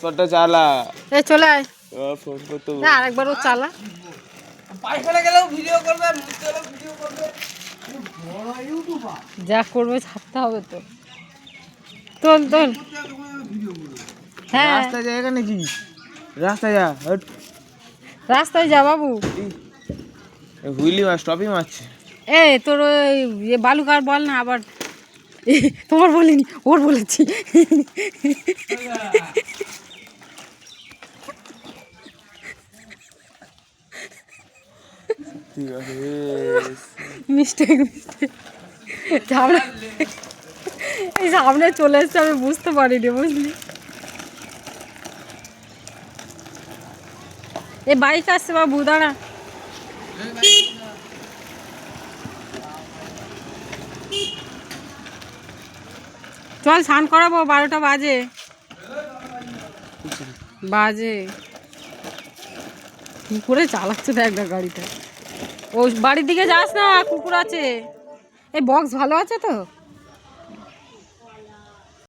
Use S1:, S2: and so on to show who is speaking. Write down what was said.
S1: photo চালা
S2: এই চলে আয়
S1: ফোন করতে
S2: না আরেকবার ও চালা
S3: পায়খানা গেলেও ভিডিও করবে মুখতে গেলেও ভিডিও করবে বড় ইউটিউবার
S2: যা করবে ছাড়তে হবে তো তোল তোল হ্যাঁ
S1: রাস্তা জায়গা নাকি রাস্তা যা হট
S2: রাস্তায় যা বাবু
S1: হুইলি মাছ টপি মারছে
S2: এ তোর ওই বালুকার বল না আবার তোমার বলিনি ওর বলেছি মিস্টেক মিস্টেক সামনে এই সামনে চলে এসছে আমি বুঝতে পারিনি বুঝলি এ বাইক আসছে বাবু দাঁড়া চল স্নান করাবো 12টা বাজে কি করে চালাচ্ছে দেখ না গাড়িটা ও বাড়ির দিকে যাস না কুকুর আছে এই বক্স ভালো আছে তো